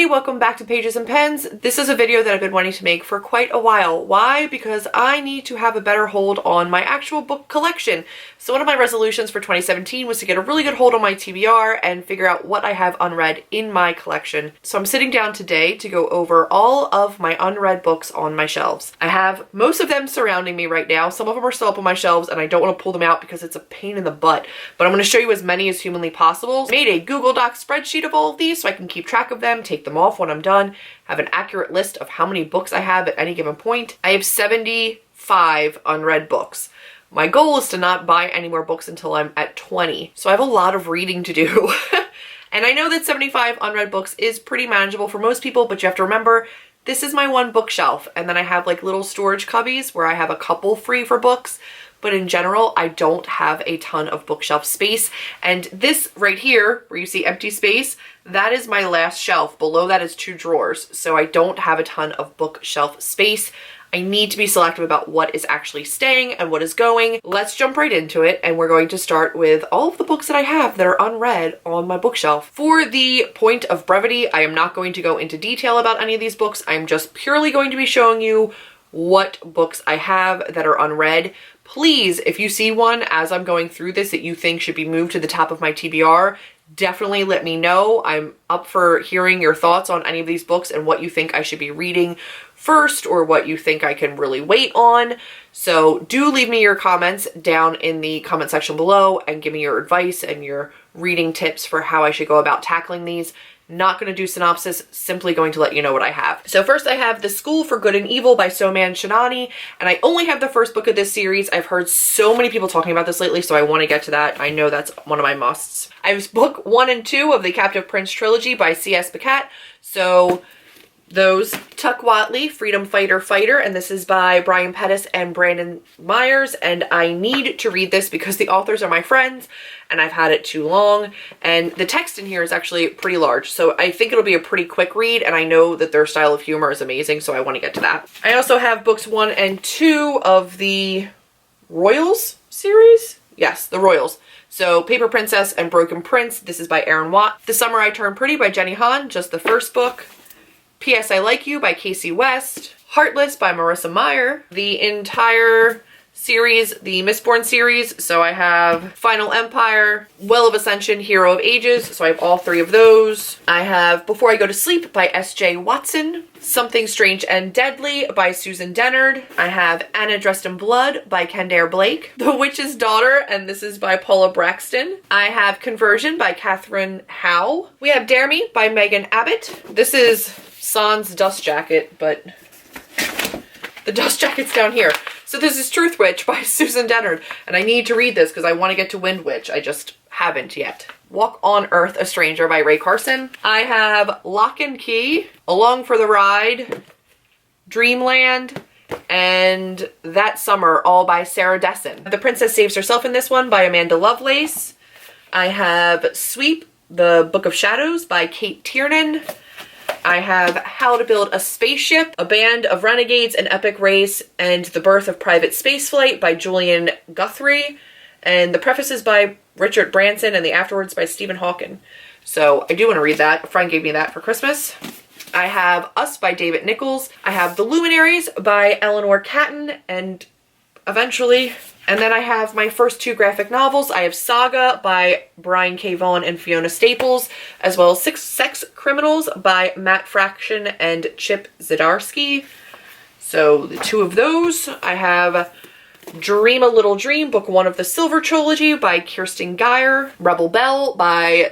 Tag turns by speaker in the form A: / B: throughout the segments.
A: welcome back to Pages and Pens. This is a video that I've been wanting to make for quite a while. Why? Because I need to have a better hold on my actual book collection. So one of my resolutions for 2017 was to get a really good hold on my TBR and figure out what I have unread in my collection. So I'm sitting down today to go over all of my unread books on my shelves. I have most of them surrounding me right now. Some of them are still up on my shelves and I don't want to pull them out because it's a pain in the butt. But I'm going to show you as many as humanly possible. I made a Google Doc spreadsheet of all of these so I can keep track of them, take them off when I'm done, have an accurate list of how many books I have at any given point. I have 75 unread books. My goal is to not buy any more books until I'm at 20. So I have a lot of reading to do. And I know that 75 unread books is pretty manageable for most people, but you have to remember, this is my one bookshelf. And then I have like little storage cubbies where I have a couple free for books. But in general, I don't have a ton of bookshelf space. And this right here, where you see empty space, that is my last shelf. Below that is 2 drawers. So I don't have a ton of bookshelf space. I need to be selective about what is actually staying and what is going. Let's jump right into it, and we're going to start with all of the books that I have that are unread on my bookshelf. For the point of brevity, I am not going to go into detail about any of these books. I'm just purely going to be showing you what books I have that are unread. Please, if you see one as I'm going through this that you think should be moved to the top of my TBR, definitely let me know. I'm up for hearing your thoughts on any of these books and what you think I should be reading first or what you think I can really wait on. So do leave me your comments down in the comment section below and give me your advice and your reading tips for how I should go about tackling these. Not going to do synopsis, simply going to let you know what I have. So first I have The School for Good and Evil by Soman Shinani, and I only have the first book of this series. I've heard so many people talking about this lately, so I want to get to that. I know that's one of my musts. I have book 1 and 2 of the Captive Prince trilogy by C.S. Pacat. So those, Tuck Watley, Freedom Fighter, and this is by Brian Pettis and Brandon Myers, and I need to read this because the authors are my friends, and I've had it too long, and the text in here is actually pretty large, so I think it'll be a pretty quick read, and I know that their style of humor is amazing, so I want to get to that. I also have books 1 and 2 of the Royals series? Yes, the Royals. So Paper Princess and Broken Prince, this is by Aaron Watt. The Summer I Turned Pretty by Jenny Han, just the first book. P.S. I Like You by Casey West. Heartless by Marissa Meyer. The entire series, the Mistborn series. So I have Final Empire, Well of Ascension, Hero of Ages. So I have all 3 of those. I have Before I Go to Sleep by S.J. Watson. Something Strange and Deadly by Susan Dennard. I have Anna Dressed in Blood by Kendare Blake. The Witch's Daughter, and this is by Paula Braxton. I have Conversion by Catherine Howe. We have Dare Me by Megan Abbott. This is Sans dust jacket, but the dust jacket's down here. So this is Truth Witch by Susan Dennard, and I need to read this because I want to get to Wind Witch. I just haven't yet. Walk on Earth, a Stranger by Ray Carson. I have Lock and Key, Along for the Ride, Dreamland, and That Summer, all by Sarah Dessen. The Princess Saves Herself in this one by Amanda Lovelace. I have Sweep, The Book of Shadows by Kate Tiernan. I have How to Build a Spaceship, A Band of Renegades, An Epic Race, and The Birth of Private Spaceflight by Julian Guthrie. And the preface is by Richard Branson and the afterwards by Stephen Hawking. So I do want to read that. A friend gave me that for Christmas. I have Us by David Nichols. I have The Luminaries by Eleanor Catton and eventually. And then I have my first 2 graphic novels. I have Saga by Brian K. Vaughan and Fiona Staples, as well as Sex Criminals by Matt Fraction and Chip Zdarsky. So the 2 of those. I have Dream a Little Dream, book 1 of the Silver Trilogy by Kirsten Geyer. Rebel Bell by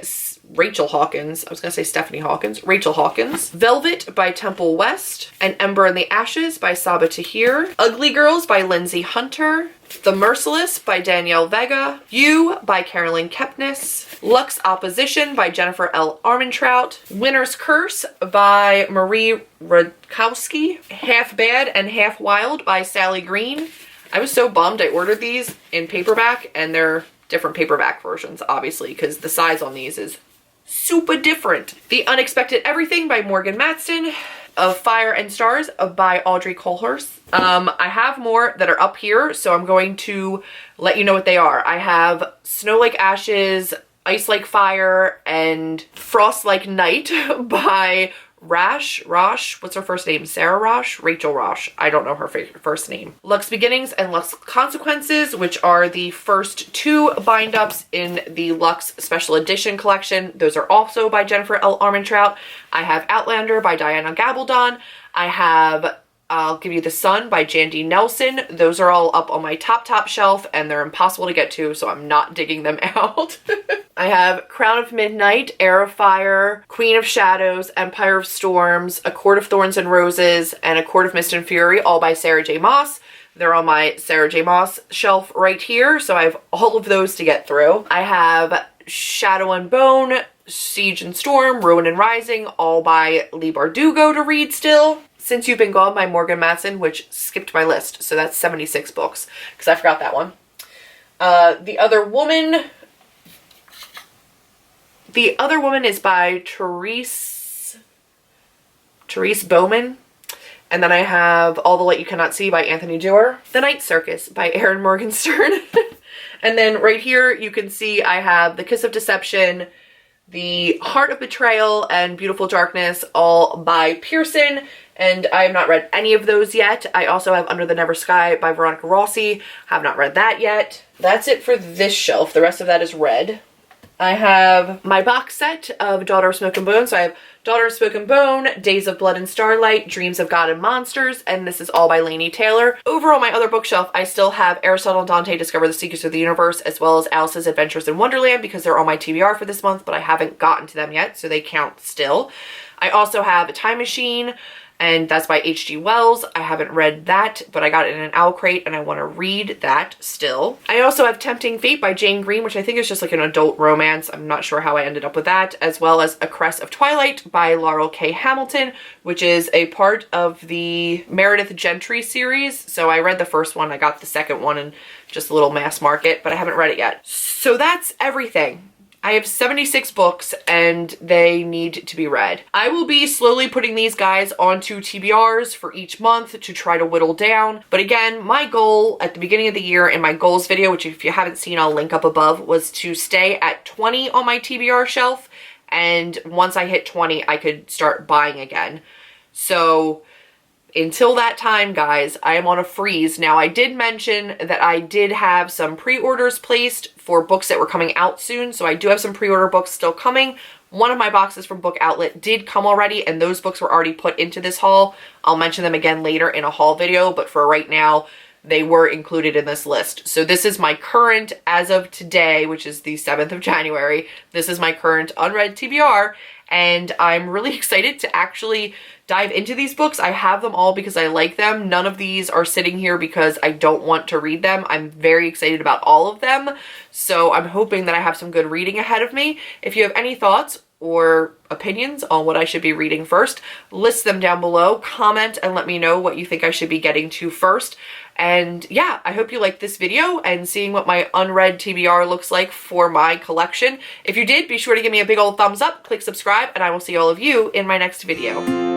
A: Rachel Hawkins. I was going to say Stephanie Hawkins. Rachel Hawkins. Velvet by Temple West. An Ember in the Ashes by Saba Tahir. Ugly Girls by Lindsay Hunter. The Merciless by Danielle Vega. You by Carolyn Kepnes. Lux Opposition by Jennifer L. Armentrout. Winter's Curse by Marie Rudkowski. Half Bad and Half Wild by Sally Green. I was so bummed I ordered these in paperback, and they're different paperback versions, obviously, because the size on these is super different. The Unexpected Everything by Morgan Matson. Of Fire and Stars by Audrey Colhurst. I have more that are up here, so I'm going to let you know what they are. I have Snow Like Ashes, Ice Like Fire, and Frost Like Night by Rosh, what's her first name? Sarah Rosh? Rachel Rosh. I don't know her first name. Luxe Beginnings and Luxe Consequences, which are the first 2 bind-ups in the Luxe Special Edition collection. Those are also by Jennifer L. Armentrout. I have Outlander by Diana Gabaldon. I have I'll Give You the Sun by Jandy Nelson. Those are all up on my top shelf and they're impossible to get to, so I'm not digging them out. I have Crown of Midnight, Heir of Fire, Queen of Shadows, Empire of Storms, A Court of Thorns and Roses, and A Court of Mist and Fury, all by Sarah J. Maas. They're on my Sarah J. Maas shelf right here, so I have all of those to get through. I have Shadow and Bone, Siege and Storm, Ruin and Rising, all by Leigh Bardugo to read still. Since You've Been Gone by Morgan Matson, which skipped my list, so that's 76 books, because I forgot that one. The Other Woman is by Therese Bowman. And then I have All the Light You Cannot See by Anthony Dewar. The Night Circus by Erin Morgenstern. And then right here you can see I have The Kiss of Deception, The Heart of Betrayal, and Beautiful Darkness, all by Pearson. And I have not read any of those yet. I also have Under the Never Sky by Veronica Rossi. Have not read that yet. That's it for this shelf. The rest of that is read. I have my box set of Daughter of Smoke and Bone. So I have Daughter of Smoke and Bone, Days of Blood and Starlight, Dreams of God and Monsters, and this is all by Laini Taylor. Over on my other bookshelf, I still have Aristotle and Dante Discover the Secrets of the Universe, as well as Alice's Adventures in Wonderland, because they're on my TBR for this month, but I haven't gotten to them yet, so they count still. I also have A Time Machine, and that's by H.G. Wells. I haven't read that, but I got it in an owl crate and I want to read that still. I also have Tempting Fate by Jane Green, which I think is just like an adult romance. I'm not sure how I ended up with that, as well as A Crest of Twilight by Laurel K. Hamilton, which is a part of the Meredith Gentry series. So I read the first one, I got the second one in just a little mass market, but I haven't read it yet. So that's everything. I have 76 books and they need to be read. I will be slowly putting these guys onto TBRs for each month to try to whittle down. But again, my goal at the beginning of the year in my goals video, which if you haven't seen, I'll link up above, was to stay at 20 on my TBR shelf. And once I hit 20, I could start buying again. So until that time, guys, I am on a freeze. Now, I did mention that I did have some pre-orders placed for books that were coming out soon, so I do have some pre-order books still coming. One of my boxes from Book Outlet did come already, and those books were already put into this haul. I'll mention them again later in a haul video, but for right now, they were included in this list. So this is my current, as of today, which is the 7th of January, this is my current unread TBR, and I'm really excited to actually dive into these books. I have them all because I like them. None of these are sitting here because I don't want to read them. I'm very excited about all of them, so I'm hoping that I have some good reading ahead of me. If you have any thoughts or opinions on what I should be reading first, list them down below, comment, and let me know what you think I should be getting to first. And yeah, I hope you liked this video and seeing what my unread TBR looks like for my collection. If you did, be sure to give me a big old thumbs up, click subscribe, and I will see all of you in my next video.